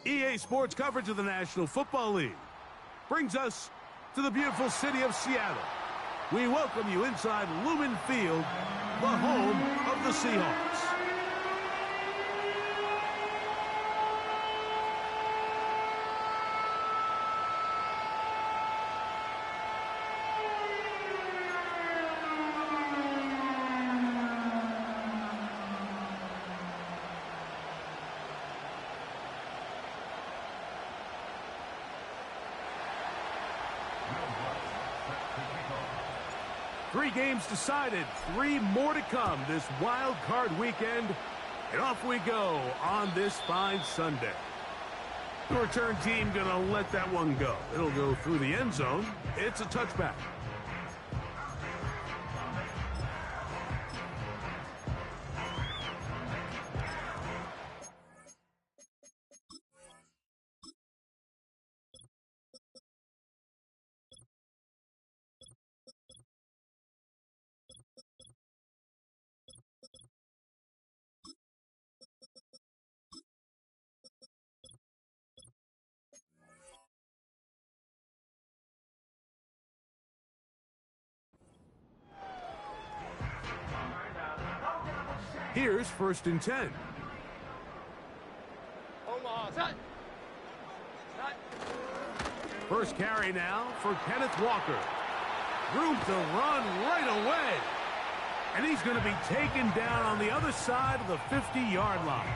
EA Sports coverage of the National Football League brings us to the beautiful city of Seattle. We welcome you inside Lumen Field, the home of the Seahawks. Three games decided, three more to come this wild card weekend. And off we go on this fine Sunday. The return team gonna let that one go. It'll go through the end zone. It's a touchback. Here's 1st and 10. First carry now for Kenneth Walker. Room to run right away. And he's going to be taken down on the other side of the 50-yard line.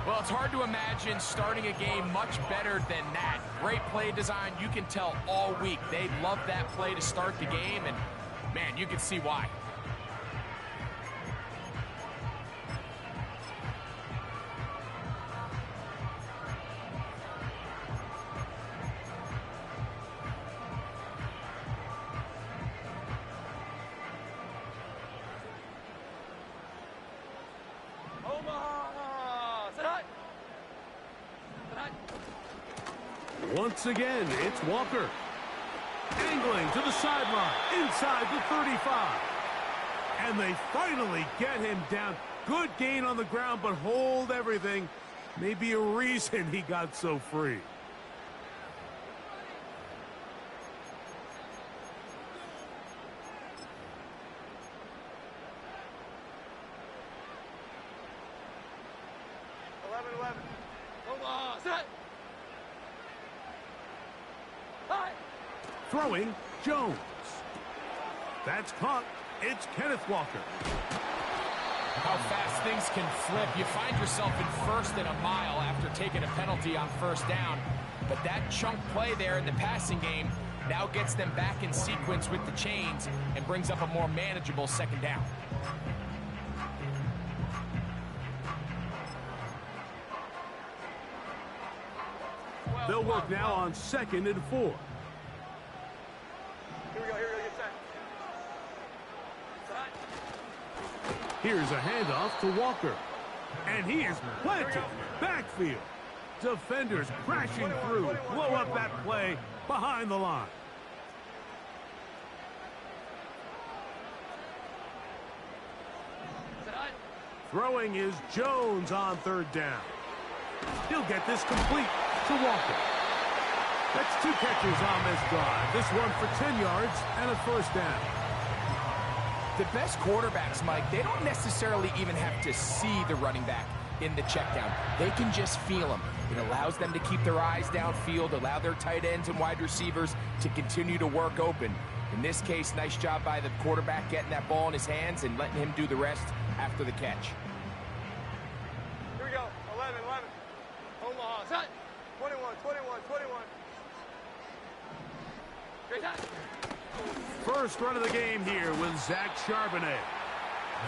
Well, it's hard to imagine starting a game much better than that. Great play design. You can tell all week they love that play to start the game, and, man, you can see why. Once again, it's Walker. Angling to the sideline, inside the 35. And they finally get him down. Good gain on the ground, but hold everything. Maybe a reason he got so free. Throwing, Jones. That's caught. It's Kenneth Walker. How fast things can flip. You find yourself in 1st and a mile after taking a penalty on 1st down. But that chunk play there in the passing game now gets them back in sequence with the chains and brings up a more manageable 2nd down. They'll work now on 2nd and 4. Here's a handoff to Walker. And he is planted. Backfield. Defenders crashing through. Blow up that play behind the line. Throwing is Jones on 3rd down. He'll get this complete to Walker. That's 2 catches on this drive. This one for 10 yards and a 1st down. The best quarterbacks, Mike, they don't necessarily even have to see the running back in the check down. They can just feel him. It allows them to keep their eyes downfield, allow their tight ends and wide receivers to continue to work open. In this case, nice job by the quarterback getting that ball in his hands and letting him do the rest after the catch. Here we go. 11. Omaha. Set. 21. Great time. First run of the game here with Zach Charbonnet.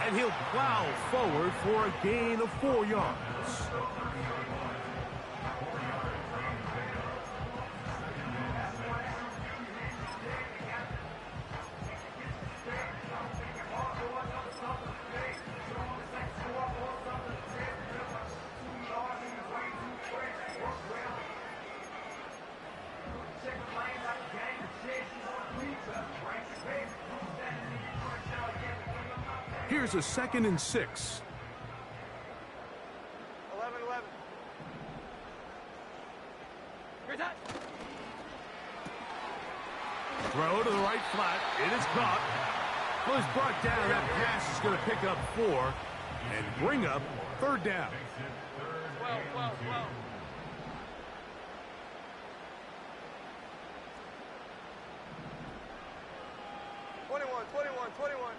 And he'll plow forward for a gain of 4 yards. Here's a 2nd and 6. 11. flat. It is caught. Well, he's brought down. That pass is going to pick up 4 and bring up 3rd down. 12. 21.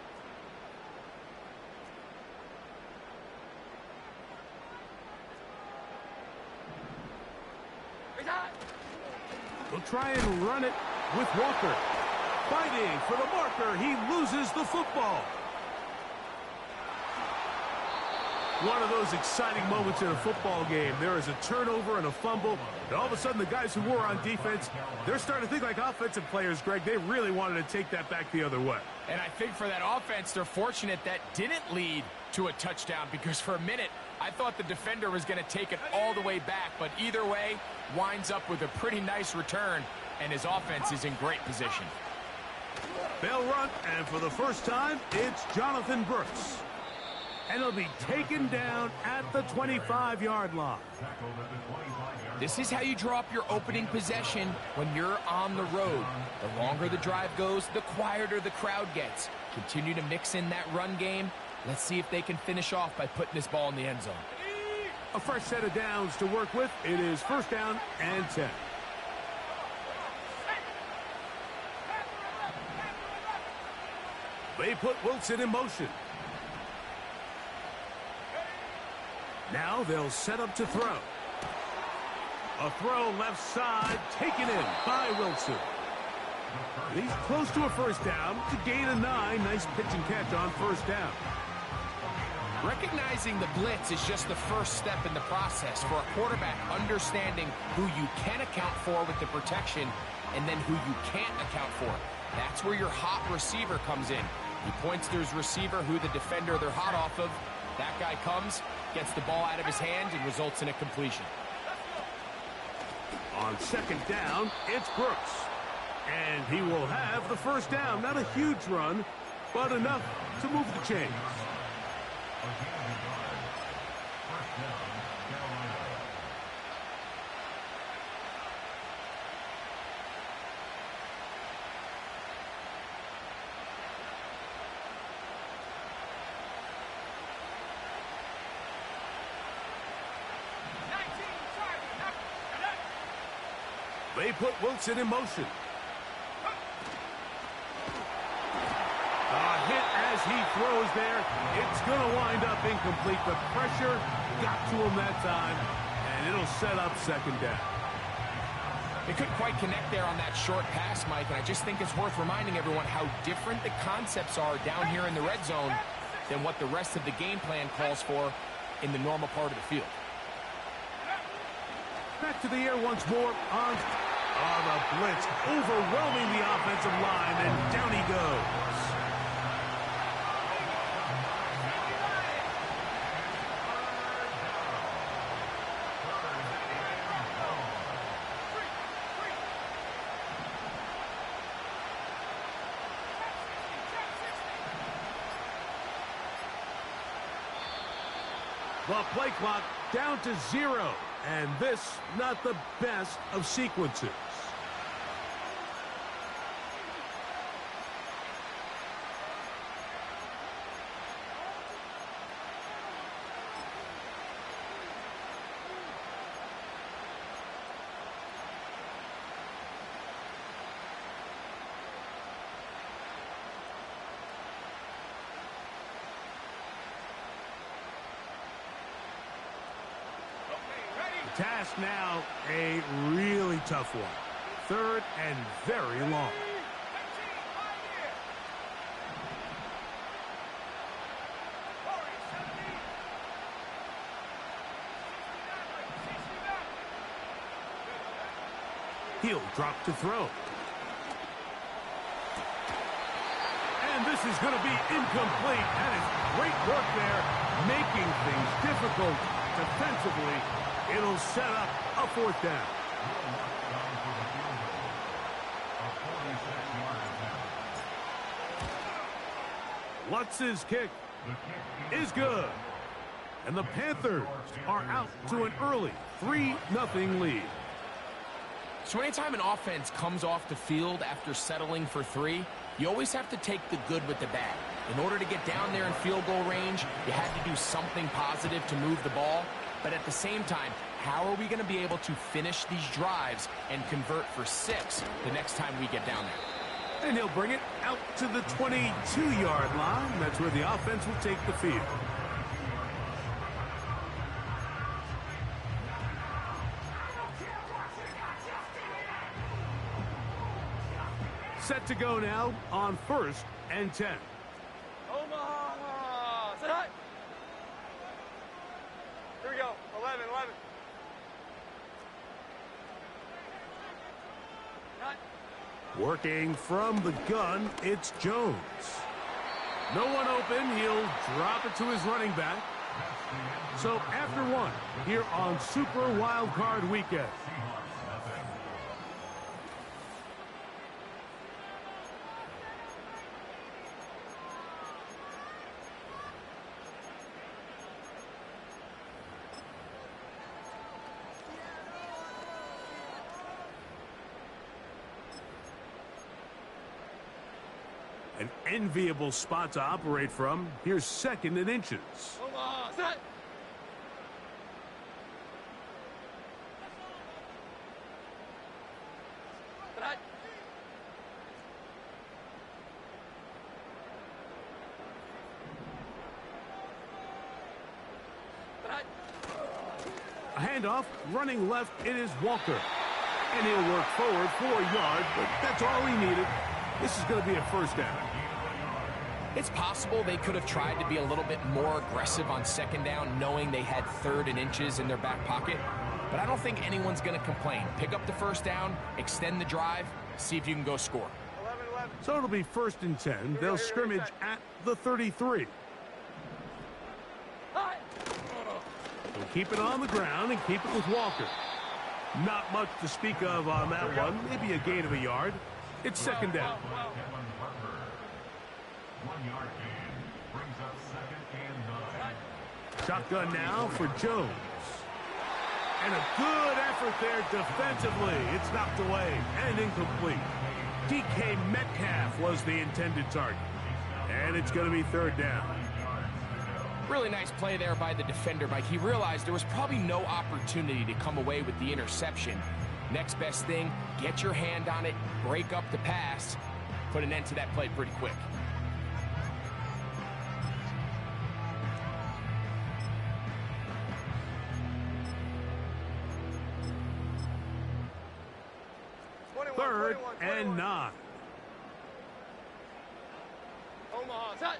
They'll try and run it with Walker. Fighting for the marker. He loses the football. One of those exciting moments in a football game. There is a turnover and a fumble. And all of a sudden, the guys who were on defense, they're starting to think like offensive players, Greg. They really wanted to take that back the other way. And I think for that offense, they're fortunate that didn't lead to a touchdown, because for a minute, I thought the defender was going to take it all the way back. But either way, winds up with a pretty nice return, and his offense is in great position. They'll run, and for the first time, it's Jonathan Brooks. And he'll be taken down at the 25-yard line. This is how you draw up your opening possession when you're on the road. The longer the drive goes, the quieter the crowd gets. Continue to mix in that run game. Let's see if they can finish off by putting this ball in the end zone. A fresh set of downs to work with. It is 1st down and 10. They put Wilson in motion. Now they'll set up to throw. A throw left side, taken in by Wilson. He's close to a 1st down. To gain of 9. Nice pitch and catch on 1st down. Recognizing the blitz is just the first step in the process for a quarterback, understanding who you can account for with the protection and then who you can't account for. That's where your hot receiver comes in. He points to his receiver, who the defender they're hot off of. That guy comes, gets the ball out of his hand, and results in a completion. On 2nd down, it's Brooks. And he will have the 1st down. Not a huge run, but enough to move the chains. They put Wilson in motion. A hit as he throws there. It's going to wind up incomplete. The pressure got to him that time, and it'll set up 2nd down. They couldn't quite connect there on that short pass, Mike, and I just think it's worth reminding everyone how different the concepts are down here in the red zone than what the rest of the game plan calls for in the normal part of the field. Back to the air once more on the blitz, overwhelming the offensive line, and down he goes. The play clock down to 0. And this, not the best of sequences. Task now, a really tough one. 3rd and very long. He'll drop to throw. And this is going to be incomplete. That is great work there, making things difficult defensively. It'll set up a 4th down. Lutz's kick is good. And the Panthers are out to an early 3-0 lead. So anytime an offense comes off the field after settling for 3, You always have to take the good with the bad. In order to get down there in field goal range, you had to do something positive to move the ball. But at the same time, how are we going to be able to finish these drives and convert for 6 the next time we get down there? And he'll bring it out to the 22-yard line. That's where the offense will take the field. Set to go now on 1st and 10. Omaha! Set high! Here we go. 11. Working from the gun, it's Jones. No one open. He'll drop it to his running back. So after 1 here on Super Wild Card Weekend. An enviable spot to operate from. Here's 2nd and inches. Omaha! Set! Set high! Set high! A handoff, running left, it is Walker. And he'll work forward 4 yards, but that's all he needed. This is going to be a 1st down. It's possible they could have tried to be a little bit more aggressive on 2nd down, knowing they had 3rd and inches in their back pocket. But I don't think anyone's going to complain. Pick up the 1st down, extend the drive, see if you can go score. 11. So it'll be 1st and 10. They'll scrimmage at the 33. High! They'll keep it on the ground and keep it with Walker. Not much to speak of on that one. Maybe a gain of a yard. It's 2nd down. Shotgun now for Jones. And a good effort there defensively. It's knocked away and incomplete. DK Metcalf was the intended target. And it's going to be 3rd down. Really nice play there by the defender, Mike. He realized there was probably no opportunity to come away with the interception. Next best thing, get your hand on it, break up the pass, put an end to that play pretty quick. Third and 9. Omaha! Set!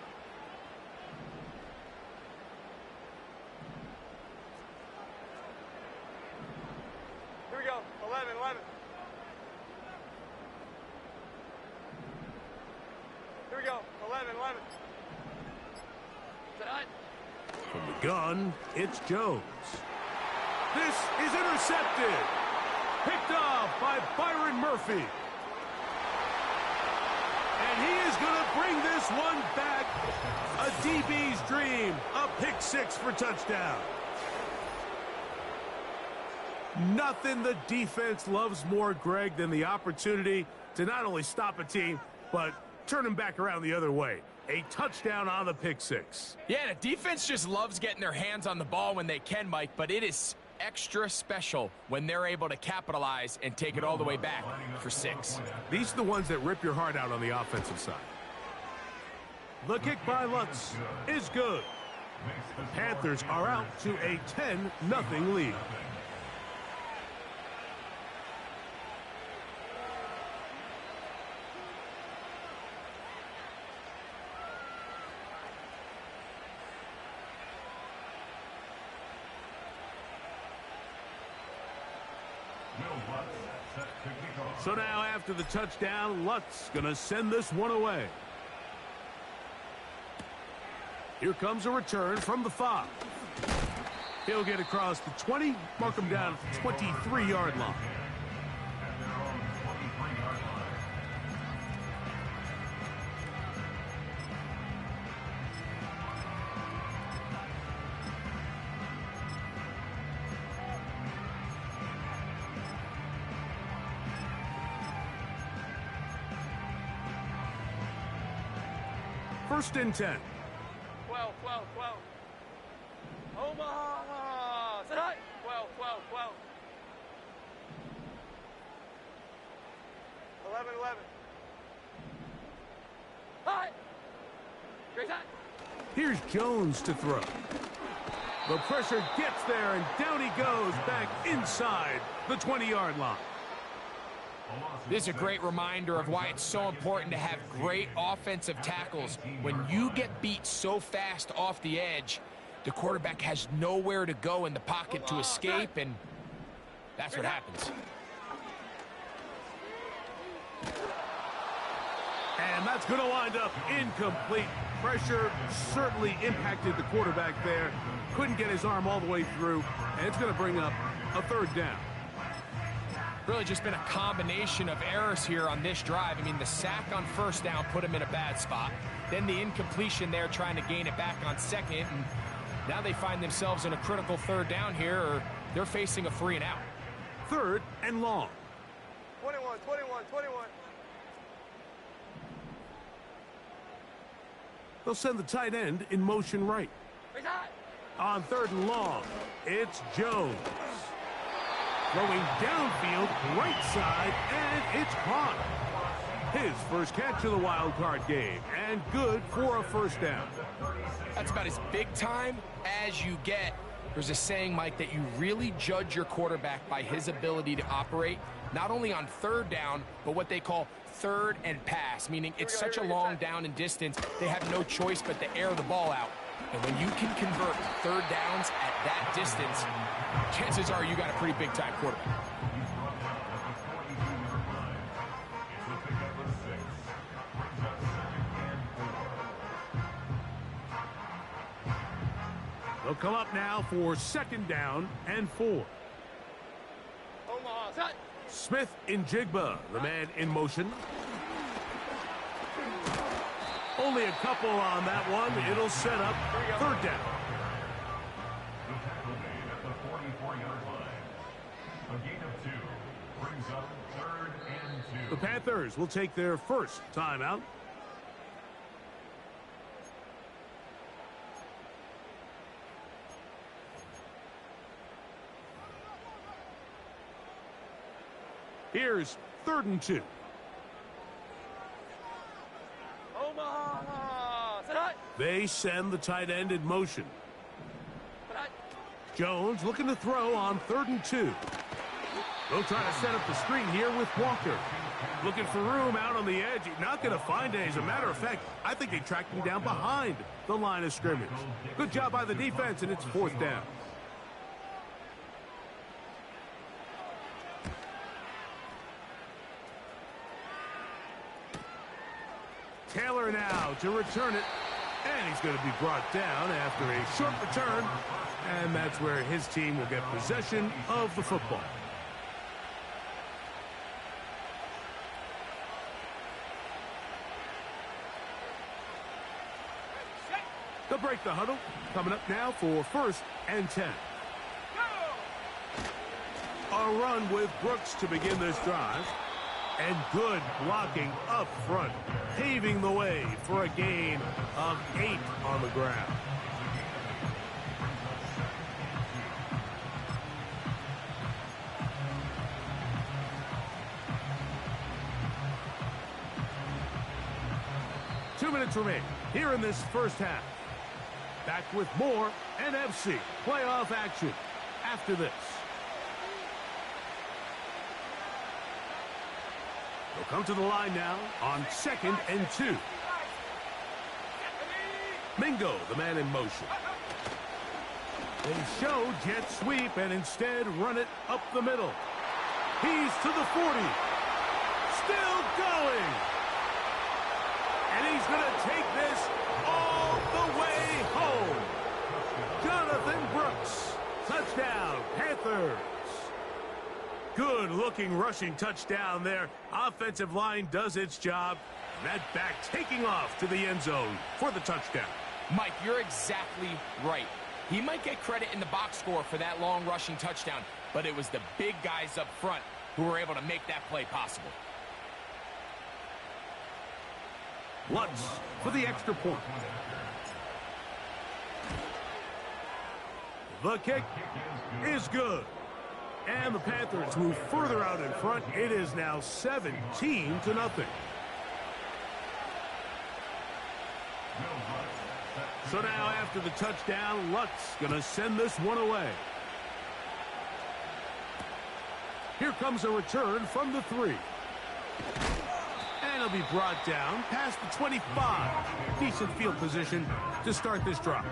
Here we go. 11. Here we go. 11. Set high! From the gun, it's Jones. This is intercepted. Picked off by Byron Murphy. And he is going to bring this one back. A DB's dream. A pick 6 for touchdown. Nothing the defense loves more, Greg, than the opportunity to not only stop a team, but turn them back around the other way. A touchdown on the pick 6. Yeah, the defense just loves getting their hands on the ball when they can, Mike, but it is extra special when they're able to capitalize and take it all the way back for 6. These are the ones that rip your heart out on the offensive side. The kick by Lutz is good. The Panthers are out to a 10-0 lead. So now after the touchdown, Lutz gonna send this one away. Here comes a return from the 5. He'll get across the 20, mark him down at the 23-yard line. First and 10. 12, 12, 12. Omaha! Sit high! 12, 12, 12. 11, 11. High! Great high! Here's Jones to throw. The pressure gets there, and down he goes back inside the 20-yard line. This is a great reminder of why it's so important to have great offensive tackles. When you get beat so fast off the edge, the quarterback has nowhere to go in the pocket to escape, and that's what happens. And that's going to wind up incomplete. Pressure certainly impacted the quarterback there. Couldn't get his arm all the way through, and it's going to bring up a third down. Really just been a combination of errors here on this drive. I mean, the sack on first down put him in a bad spot. Then the incompletion there trying to gain it back on second. And now they find themselves in a critical third down here, or they're facing a 3 and out. Third and long. 21, 21, 21. They'll send the tight end in motion right. Great high! On third and long, it's Jones. Throwing downfield, right side, and it's caught. His first catch of the wild card game, and good for a first down. That's about as big time as you get. There's a saying, Mike, that you really judge your quarterback by his ability to operate, not only on third down, but what they call third and pass, meaning it's such a long down and distance, they have no choice but to air the ball out. And when you can convert third downs at that distance, chances are you got a pretty big-time quarterback. They'll come up now for second down and 4. Omaha! Sit! Smith in Jigba, the man in motion. Only a couple on that one. It'll set up third down. The tackle made at the 44-yard line. A gain of 2 brings up third and 2. The Panthers will take their first timeout. Here's third and 2. Omaha! Sit high! They send the tight end in motion. Sit high! Jones looking to throw on third and 2. They'll try to set up the screen here with Walker. Looking for room out on the edge. Not going to find it. As a matter of fact, I think they tracked him down behind the line of scrimmage. Good job by the defense, and it's fourth down. Taylor now to return it, and he's going to be brought down after a short return, and that's where his team will get possession of the football. They'll break the huddle. Coming up now for first and 10. A run with Brooks to begin this drive. And good blocking up front, paving the way for a gain of 8 on the ground. Two minutes remain here in this first half. Back with more NFC playoff action after this. They'll come to the line now on second and 2. Mingo, the man in motion. They show jet sweep and instead run it up the middle. He's to the 40. Still going. And he's going to take this all the way home. Jonathan Brooks. Touchdown, Panthers. Good-looking rushing touchdown there. Offensive line does its job. That back taking off to the end zone for the touchdown. Mike, you're exactly right. He might get credit in the box score for that long rushing touchdown, but it was the big guys up front who were able to make that play possible. Lutz for the extra point. The kick is good. And the Panthers move further out in front. It is now 17-0. So now after the touchdown, Lutz going to send this one away. Here comes a return from the 3. And he'll be brought down past the 25. Decent field position to start this drive.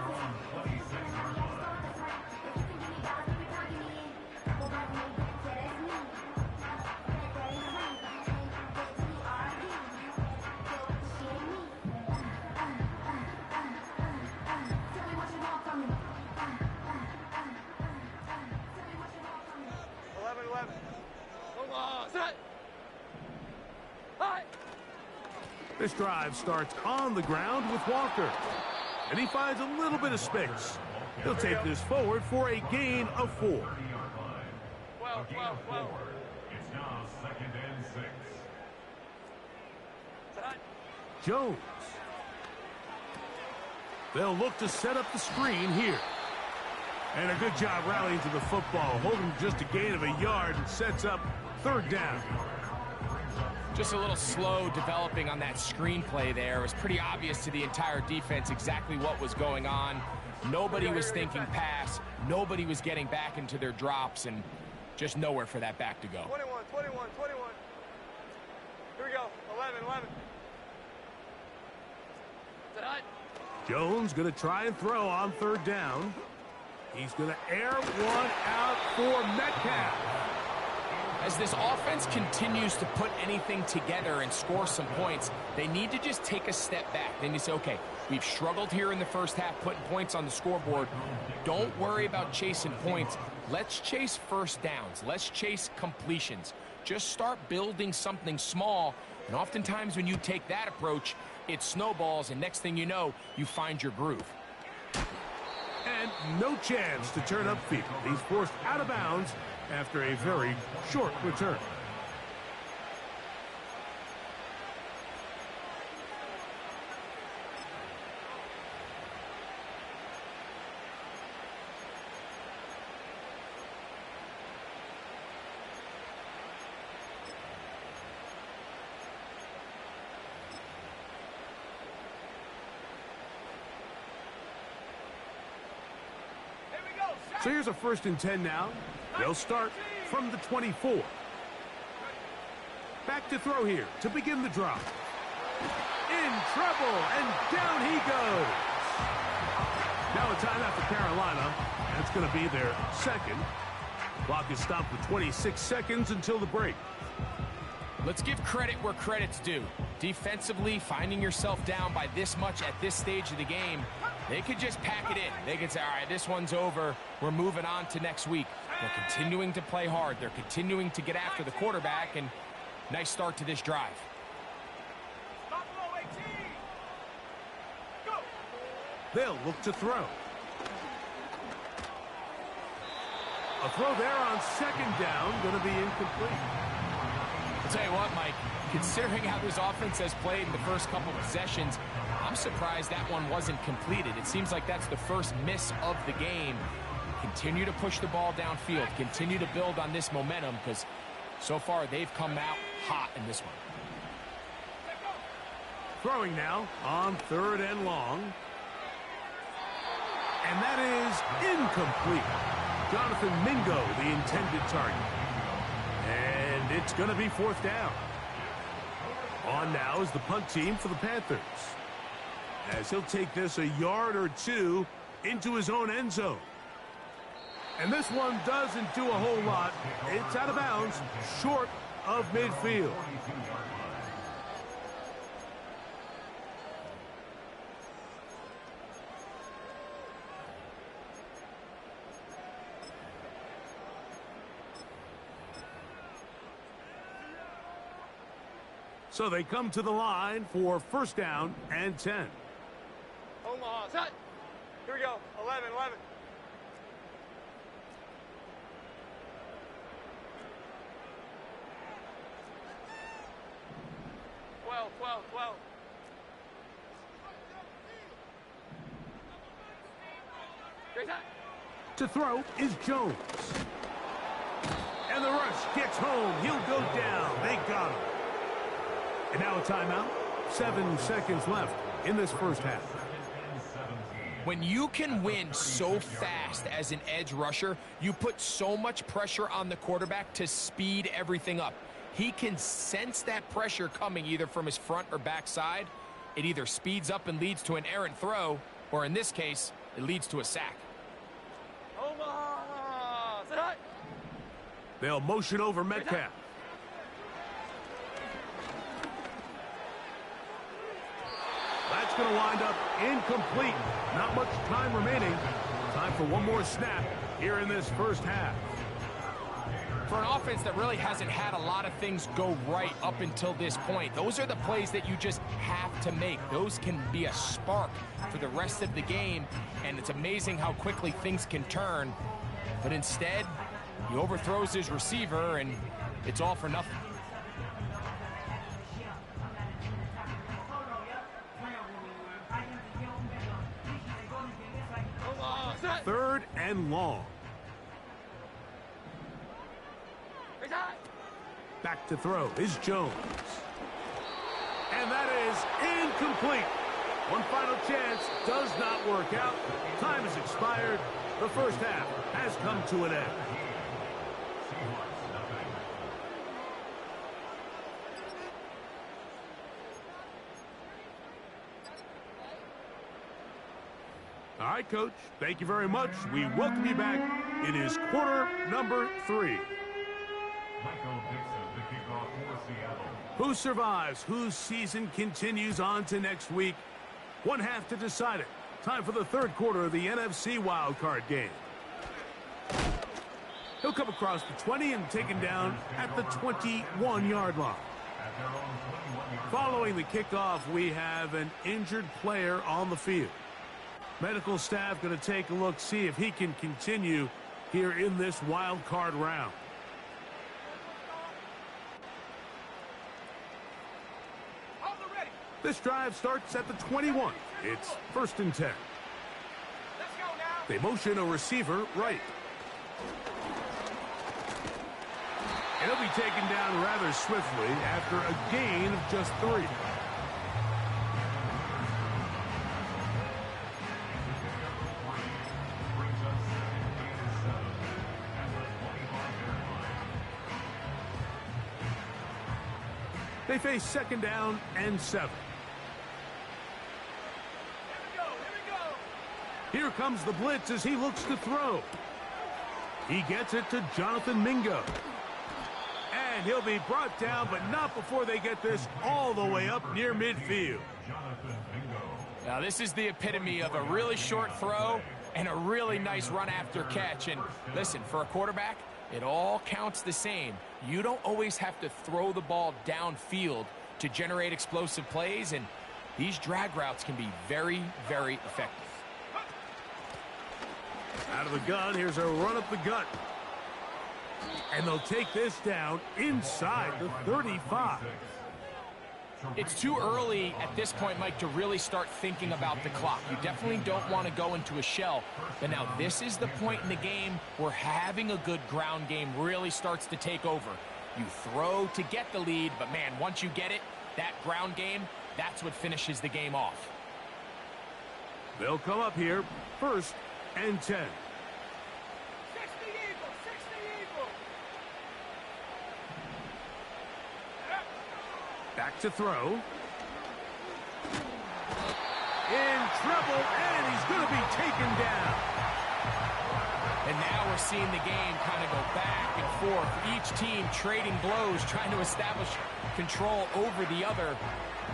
This drive starts on the ground with Walker. And he finds a little bit of space. He'll take this forward for a gain of 4. Well. It's now 2nd and 6. Jones. They'll look to set up the screen here. And a good job rallying to the football, holding just a gain of a yard and sets up 3rd down. Just a little slow developing on that screenplay there. It was pretty obvious to the entire defense exactly what was going on. Nobody was thinking pass. Nobody was getting back into their drops, and just nowhere for that back to go. 21. Here we go. 11. Jones going to try and throw on 3rd down. He's going to air one out for Metcalf. As this offense continues to put anything together and score some points, they need to just take a step back. They need to say, okay, we've struggled here in the first half, putting points on the scoreboard. Don't worry about chasing points. Let's chase first downs. Let's chase completions. Just start building something small. And oftentimes when you take that approach, it snowballs, and next thing you know, you find your groove. And no chance to turn upfield. He's forced out of bounds after a very short return. So here's a 1st and 10 now. They'll start from the 24. Back to throw here to begin the drive. In trouble, and down he goes. Now a timeout for Carolina, and it's going to be their 2nd. Clock is stopped for 26 seconds until the break. Let's give credit where credit's due. Defensively, finding yourself down by this much at this stage of the game, they could just pack it in. They could say, all right, this one's over. We're moving on to next week. They're continuing to play hard. They're continuing to get after the quarterback, and nice start to this drive. They'll look to throw. A throw there on 2nd down, going to be incomplete. I'll tell you what, Mike, considering how this offense has played in the first couple of possessions, I'm surprised that one wasn't completed. It seems like that's the first miss of the game. Continue to push the ball downfield. Continue to build on this momentum, because so far they've come out hot in this one. Throwing now on 3rd and long. And that is incomplete. Jonathan Mingo, the intended target. And it's going to be 4th down. On now is the punt team for the Panthers, as he'll take this a yard or 2 into his own end zone. And this one doesn't do a whole lot. It's out of bounds, short of midfield. So they come to the line for 1st down and 10. Omaha, set. Here we go. 11. 12. To throw is Jones. And the rush gets home. He'll go down. They got him. And now a timeout. 7 seconds left in this first half. When you can win so fast as an edge rusher, you put so much pressure on the quarterback to speed everything up. He can sense that pressure coming either from his front or back side. It either speeds up and leads to an errant throw, or in this case, it leads to a sack. They'll motion over Metcalf. That's going to wind up incomplete. Not much time remaining. Time for one more snap here in this first half. For an offense that really hasn't had a lot of things go right up until this point, those are the plays that you just have to make. Those can be a spark for the rest of the game, and it's amazing how quickly things can turn. But instead, he overthrows his receiver, and it's all for nothing. Third and long. Back to throw is Jones. And that is incomplete. One final chance does not work out. Time has expired. The first half has come to an end. All right, Coach. Thank you very much. We welcome you back. It is quarter number 3. Who survives? Whose season continues on to next week? One half to decide it. Time for the third quarter of the NFC wildcard game. He'll come across the 20 and taken down at the 21-yard line. Following the kickoff, we have an injured player on the field. Medical staff going to take a look, see if he can continue here in this wild card round. This drive starts at the 21. It's 1st and 10. They motion a receiver right. And he'll be taken down rather swiftly after a gain of just 3. They face 2nd down and 7. Here comes the blitz as he looks to throw. He gets it to Jonathan Mingo. And he'll be brought down, but not before they get this all the way up near midfield. Now, this is the epitome of a really short throw and a really nice run after catch. And listen, for a quarterback, it all counts the same. You don't always have to throw the ball downfield to generate explosive plays, and these drag routes can be very, very effective. Out of the gun, here's a run up the gut. And they'll take this down inside the 35. It's too early at this point, Mike, to really start thinking about the clock. You definitely don't want to go into a shell. But now this is the point in the game where having a good ground game really starts to take over. You throw to get the lead, but man, once you get it, that ground game, that's what finishes the game off. They'll come up here, 1st and 10. Back to throw. In trouble, and he's going to be taken down. And now we're seeing the game kind of go back and forth. Each team trading blows, trying to establish control over the other.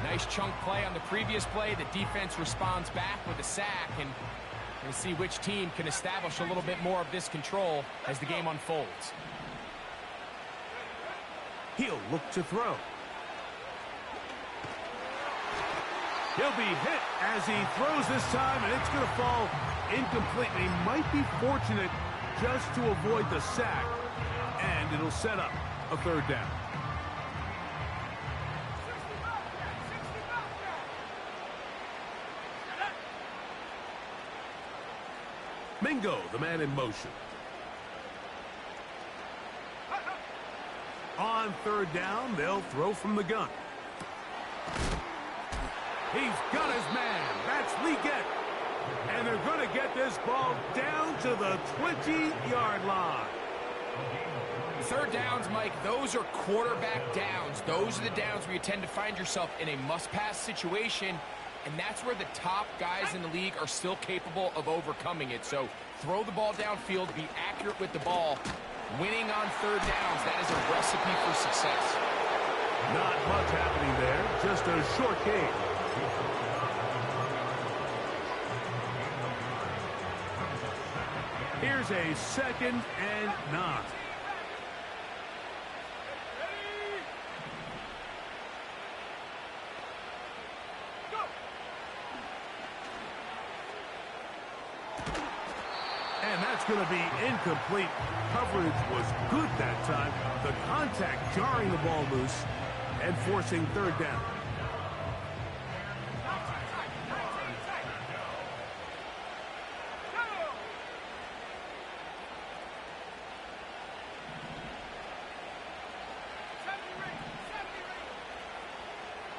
Nice chunk play on the previous play. The defense responds back with a sack, and we'll see which team can establish a little bit more of this control as the game unfolds. He'll look to throw. He'll be hit as he throws this time, and it's going to fall incomplete. He might be fortunate just to avoid the sack, and it'll set up a 3rd down. Mingo, the man in motion. On third down, they'll throw from the gun. He's got his man. That's Liggett. And they're going to get this ball down to the 20-yard line. Third downs, Mike, those are quarterback downs. Those are the downs where you tend to find yourself in a must-pass situation, and that's where the top guys in the league are still capable of overcoming it. So throw the ball downfield, be accurate with the ball. Winning on third downs, that is a recipe for success. Not much happening there, just a short game. Here's a 2nd and 9. And that's going to be incomplete. Coverage was good that time. The contact jarring the ball loose and forcing third down.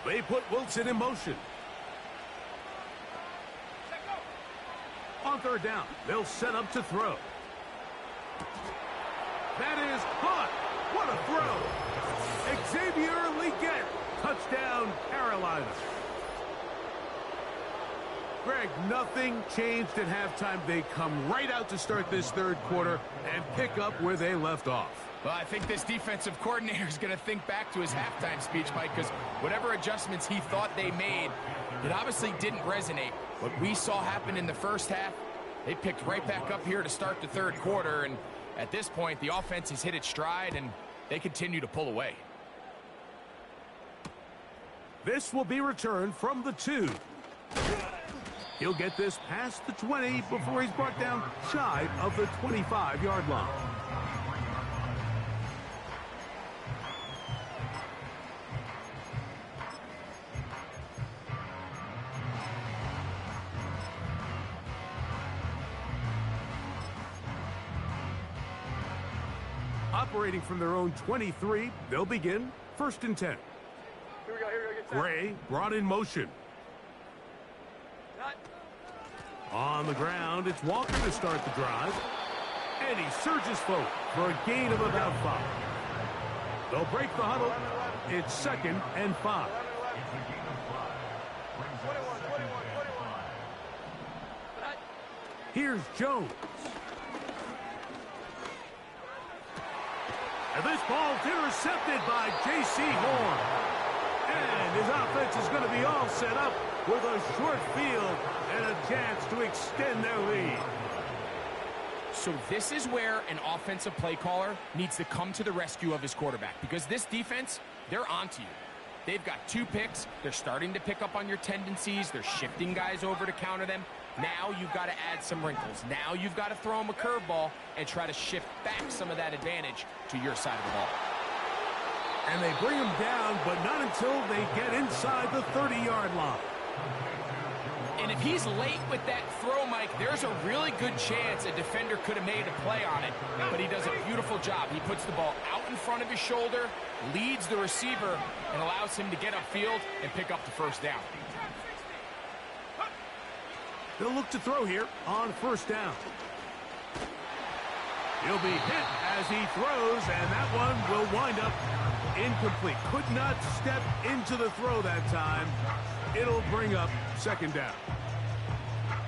They put Wilson in motion. On third down, they'll set up to throw. That is caught. What a throw. Xavier Liggett. Touchdown, Carolina. Greg, nothing changed at halftime. They come right out to start this third quarter and pick up where they left off. Well, I think this defensive coordinator is going to think back to his halftime speech, Mike, because whatever adjustments he thought they made, it obviously didn't resonate. What we saw happen in the first half, they picked right back up here to start the third quarter, and at this point, the offense has hit its stride, and they continue to pull away. This will be returned from the 2. He'll get this past the 20 before he's brought down shy of the 25-yard line. Operating from their own 23, they'll begin 1st and 10. Here we go, get set. Gray brought in motion. Cut. On the ground, it's Walker to start the drive. And he surges forward for a gain of about 5. They'll break the huddle. It's 2nd and 5. 21. Cut. Here's Jones. And this ball's intercepted by J.C. Horn. And his offense is going to be all set up with a short field and a chance to extend their lead. So this is where an offensive play caller needs to come to the rescue of his quarterback, because this defense, they're onto you. They've got 2 picks. They're starting to pick up on your tendencies. They're shifting guys over to counter them. Now you've got to add some wrinkles. Now you've got to throw them a curveball and try to shift back some of that advantage to your side of the ball. And they bring him down, but not until they get inside the 30-yard line. And if he's late with that throw, Mike, there's a really good chance a defender could have made a play on it, but he does a beautiful job. He puts the ball out in front of his shoulder, leads the receiver, and allows him to get upfield and pick up the first down. They'll look to throw here on 1st down. He'll be hit as he throws, and that one will wind up incomplete. Could not step into the throw that time. It'll bring up 2nd down.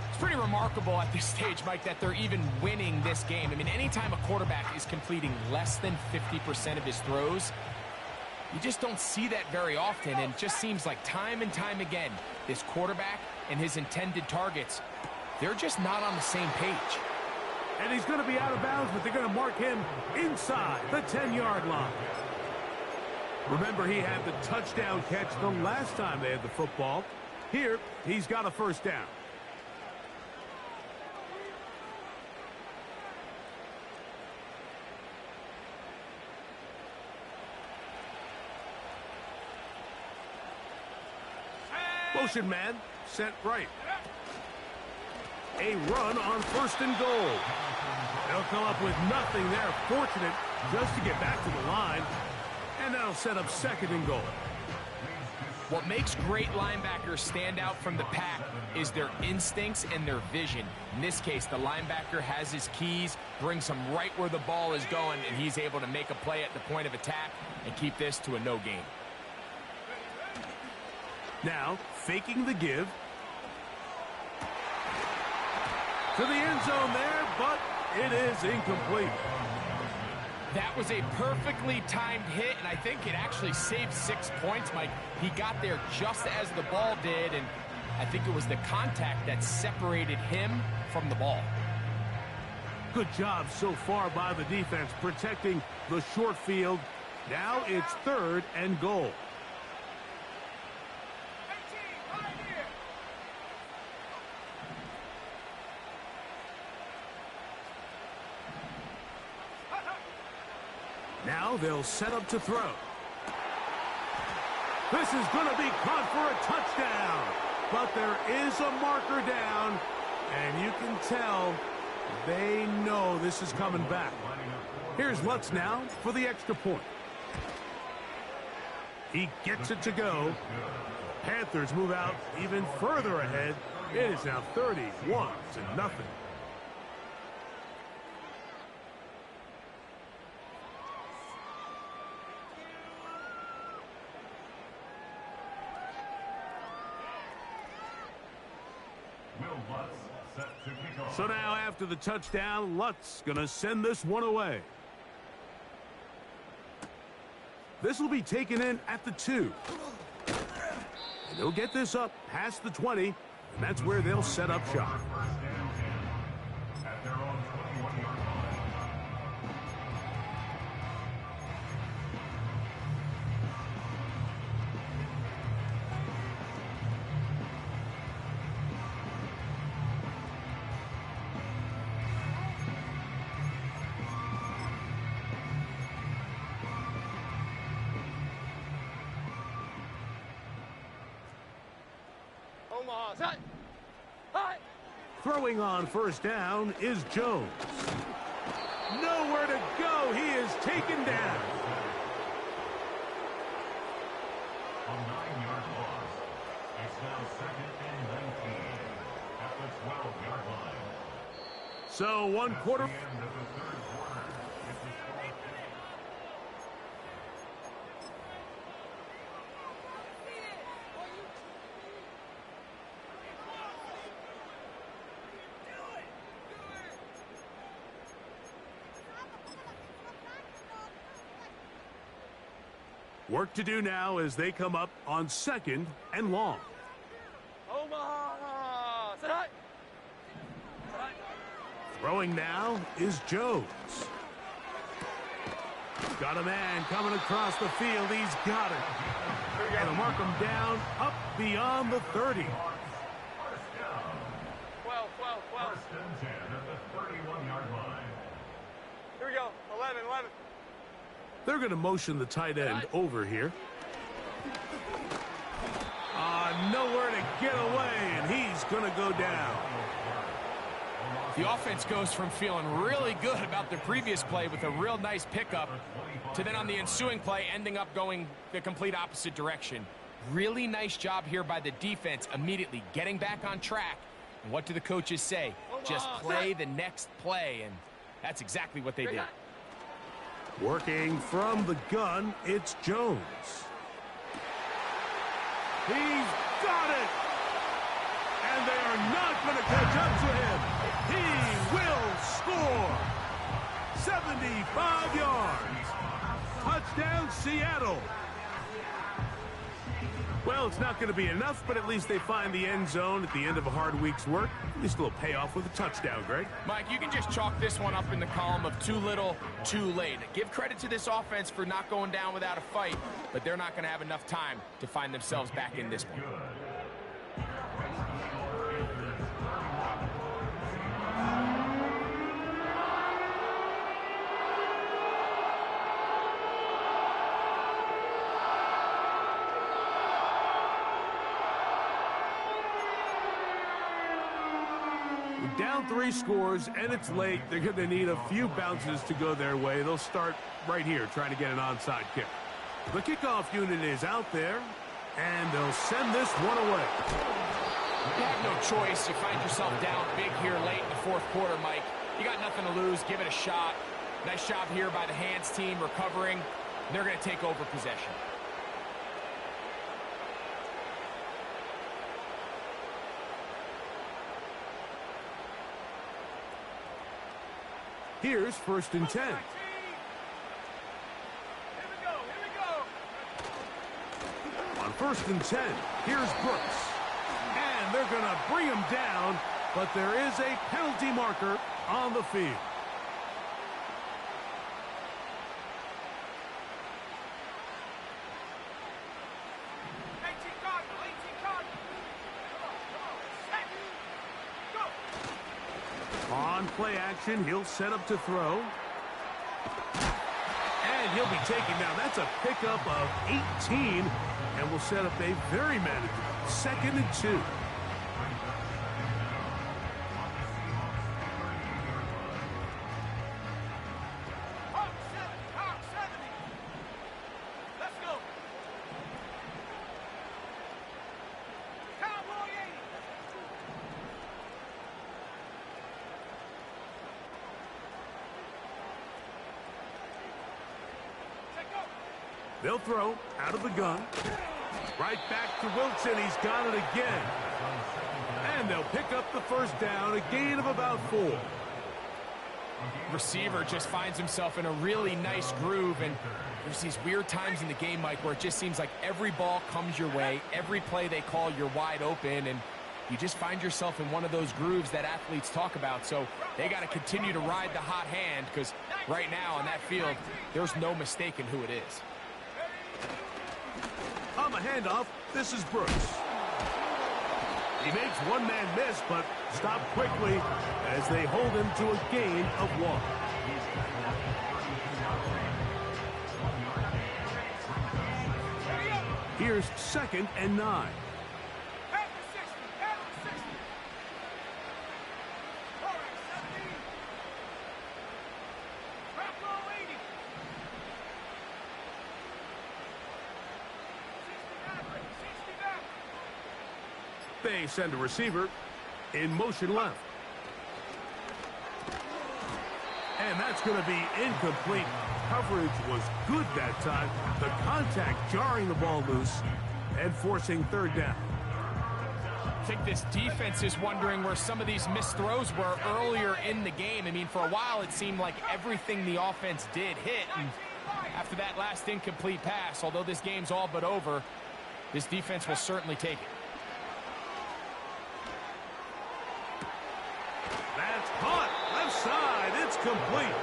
It's pretty remarkable at this stage, Mike, that they're even winning this game. I mean, anytime a quarterback is completing less than 50% of his throws, you just don't see that very often, and it just seems like time and time again, this quarterback and his intended targets, they're just not on the same page. And he's going to be out of bounds, but they're going to mark him inside the 10-yard line. Remember, he had the touchdown catch the last time they had the football. Here, he's got a 1st down. Motion man, sent right. a run on 1st and goal. They'll come up with nothing there. Fortunate just to get back to the line. And that'll set up 2nd and goal. What makes great linebackers stand out from the pack is their instincts and their vision. In this case, the linebacker has his keys, brings him right where the ball is going, and he's able to make a play at the point of attack and keep this to a no gain. Now, faking the give. To the end zone there, but it is incomplete. That was a perfectly timed hit, and I think it actually saved 6 points, Mike. He got there just as the ball did, and I think it was the contact that separated him from the ball. Good job so far by the defense protecting the short field. Now it's 3rd and goal. Now they'll set up to throw. This is going to be caught for a touchdown. But there is a marker down, and you can tell they know this is coming back. Here's Lutz now for the extra point. He gets it to go. Panthers move out even further ahead. It is now 31-0. So now after the touchdown, Lutz gonna send this one away. This will be taken in at the 2. And they'll get this up past the 20, and that's where they'll set up shop. At their own 21-yard line. Throwing on 1st down is Jones. Nowhere to go. He is taken down. A 9-yard loss. It's now 2nd and 19 at the 12-yard line. So 1 quarter. At the end of the 3rd quarter, it's the score. Work to do now as they come up on 2nd and long. Omaha! Throwing now is Jones. Got a man coming across the field. He's got it. And to mark him down up beyond the 30. 12. First and 10 at the 31-yard line. Here we go. 11. They're going to motion the tight end over here. Nowhere to get away, and he's going to go down. The offense goes from feeling really good about the previous play with a real nice pickup to then on the ensuing play ending up going the complete opposite direction. Really nice job here by the defense immediately getting back on track. And what do the coaches say? Just play the next play, and that's exactly what they did. Working from the gun, it's Jones. He's got it! And they are not going to catch up to him. He will score! 75 yards. Touchdown, Seattle. Well, it's not going to be enough, but at least they find the end zone at the end of a hard week's work. At least a little payoff with a touchdown, Greg. Mike, you can just chalk this one up in the column of too little, too late. Give credit to this offense for not going down without a fight, but they're not going to have enough time to find themselves back in this one. Down 3 scores, and it's late. They're going to need a few bounces to go their way. They'll start right here trying to get an onside kick. The kickoff unit is out there, and they'll send this one away. You have no choice. You find yourself down big here late in the fourth quarter, Mike. You got nothing to lose. Give it a shot. Nice job here by the hands team recovering. They're going to take over possession. Here's 1st and 10. Here we go. On 1st and 10, here's Brooks. And they're going to bring him down, but there is a penalty marker on the field. On play action, he'll set up to throw. And he'll be taken down. That's a pickup of 18, and will set up a very manageable 2nd and 2. They'll throw out of the gun. Right back to Wilson. He's got it again. And they'll pick up the 1st down, a gain of about 4. Receiver just finds himself in a really nice groove, and there's these weird times in the game, Mike, where it just seems like every ball comes your way. Every play they call, you're wide open, and you just find yourself in one of those grooves that athletes talk about. So they got to continue to ride the hot hand, because right now on that field, there's no mistaking who it is. On the handoff, this is Brooks. He makes one man miss, but stopped quickly as they hold him to a gain of 1. Here's 2nd and 9. They send a receiver in motion left. And that's going to be incomplete. Coverage was good that time. The contact jarring the ball loose and forcing 3rd down. I think this defense is wondering where some of these missed throws were earlier in the game. I mean, for a while it seemed like everything the offense did hit. And after that last incomplete pass, although this game's all but over, this defense will certainly take it. That's caught. Left side. It's complete.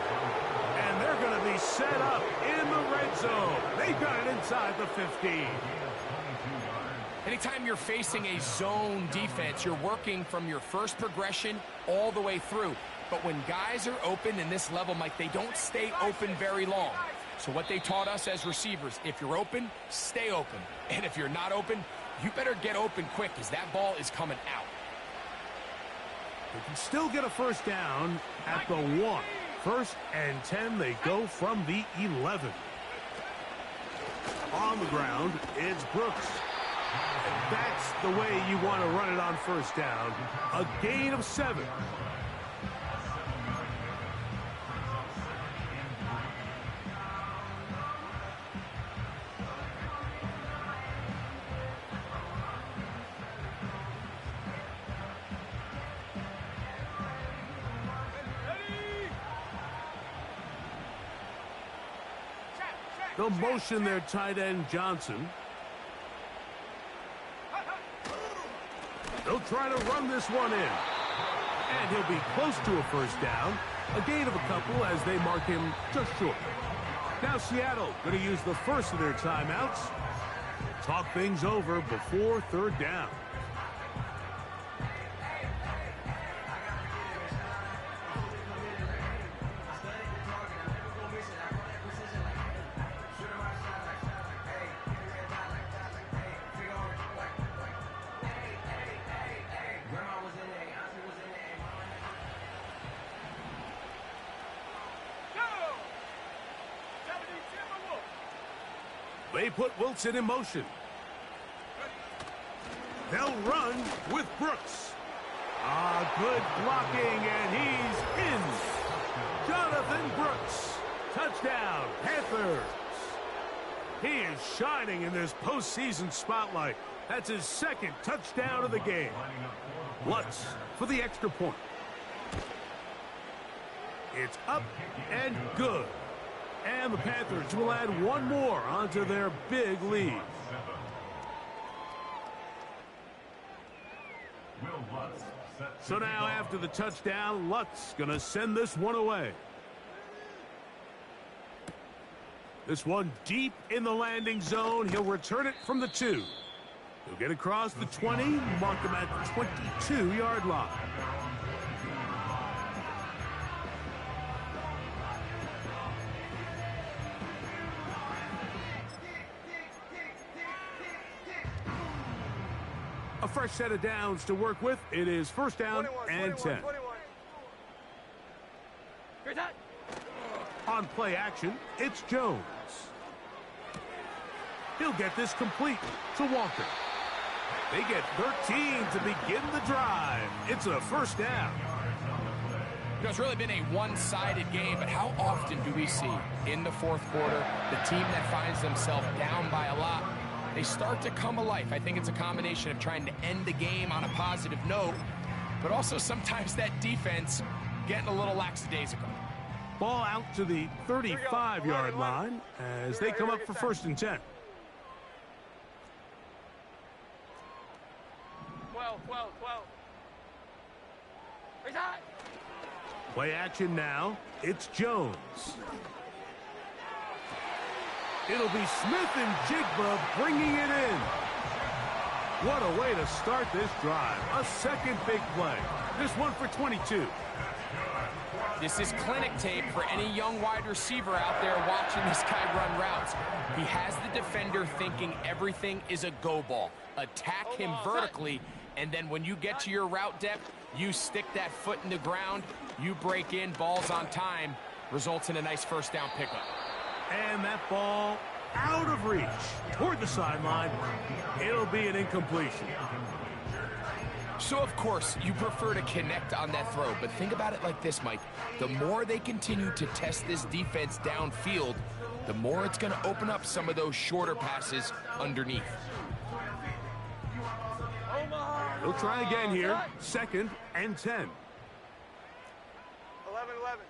And they're going to be set up in the red zone. They got it inside the 15. Anytime you're facing a zone defense, you're working from your first progression all the way through. But when guys are open in this level, Mike, they don't stay open very long. So what they taught us as receivers, if you're open, stay open. And if you're not open, you better get open quick, because that ball is coming out. They can still get a 1st down at the 1. 1st and 10, they go from the 11. On the ground, it's Brooks. And that's the way you want to run it on 1st down. A gain of 7. They'll motion their tight end, Johnson. They'll try to run this one in. And he'll be close to a 1st down. A gain of a couple as they mark him just short. Now Seattle going to use the first of their timeouts. Talk things over before 3rd down. They put Wilson in motion. They'll run with Brooks. Good blocking, and he's in. Jonathan Brooks. Touchdown, Panthers. He is shining in this postseason spotlight. That's his second touchdown of the game. Lutz for the extra point. It's up and good. And the Panthers will add one more onto their big lead. So now after the touchdown, Lutz going to send this one away. This one deep in the landing zone. He'll return it from the 2. He'll get across the 20, mark him at the 22-yard line. A fresh set of downs to work with. It is first down 21, and 10. 21. Great time. On play action, it's Jones. He'll get this complete to Walker. They get 13 to begin the drive. It's a first down. You know, it's really been a one-sided game, but how often do we see in the fourth quarter the team that finds themselves down by a lot, they start to come alive? I think it's a combination of trying to end the game on a positive note, but also sometimes that defense getting a little lackadaisical. Ball out to the 35-yard line as they come up for first and 10. 12. Great time. Play action now. It's Jones. It'll be Smith and Jigba bringing it in. What a way to start this drive. A second big play. This one for 22. This is clinic tape for any young wide receiver out there watching this guy run routes. He has the defender thinking everything is a go ball. Attack him vertically, and then when you get to your route depth, you stick that foot in the ground, you break in, balls on time, results in a nice first down pickup. And that ball out of reach toward the sideline. It'll be an incompletion. So, of course, you prefer to connect on that throw, but think about it like this, Mike. The more they continue to test this defense downfield, the more it's going to open up some of those shorter passes underneath. He'll try again here. Second and 10. 11.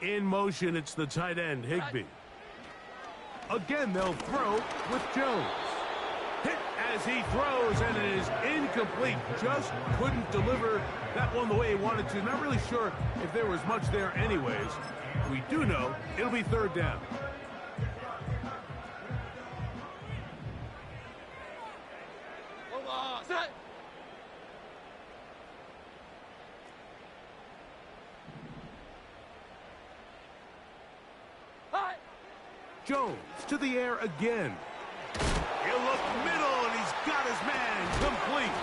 In motion, it's the tight end, Higbee. Again, they'll throw with Jones. Hit as he throws, and it is incomplete. Just couldn't deliver that one the way he wanted to. Not really sure if there was much there anyways. We do know it'll be third down. Set. Hi. Jones to the air again. He'll look middle, and he's got his man complete.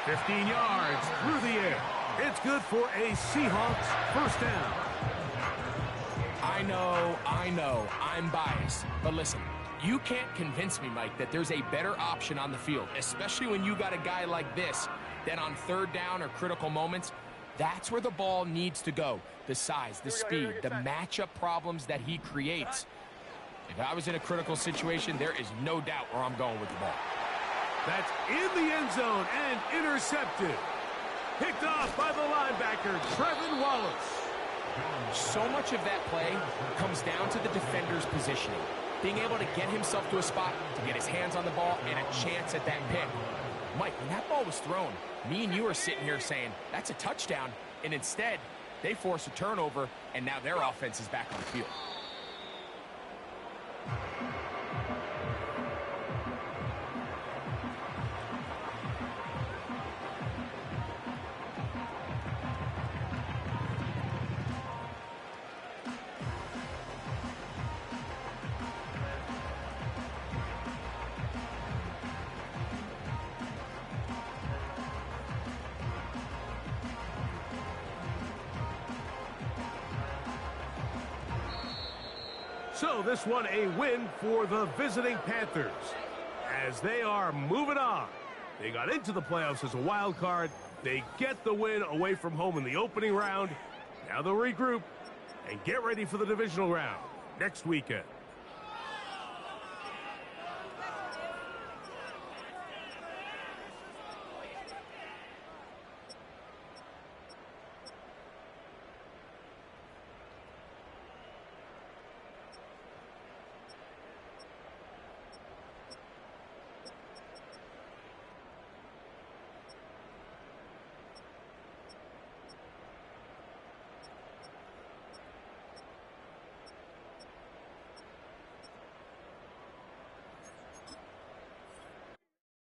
15 yards through the air. It's good for a Seahawks first down. I know, I'm biased. But listen, you can't convince me, Mike, that there's a better option on the field, especially when you got a guy like this, that on third down or critical moments, that's where the ball needs to go. The size, the speed, the matchup problems that he creates. If I was in a critical situation, there is no doubt where I'm going with the ball. That's in the end zone and intercepted. Picked off by the linebacker, Trevin Wallace. So much of that play comes down to the defender's positioning. Being able to get himself to a spot, to get his hands on the ball, and a chance at that pick. Mike, when that ball was thrown, me and you are sitting here saying, that's a touchdown. And instead, they force a turnover, and now their offense is back on the field. So this one a win for the visiting Panthers, as they are moving on. They got into the playoffs as a wild card. They get the win away from home in the opening round. Now they'll regroup and get ready for the divisional round next weekend.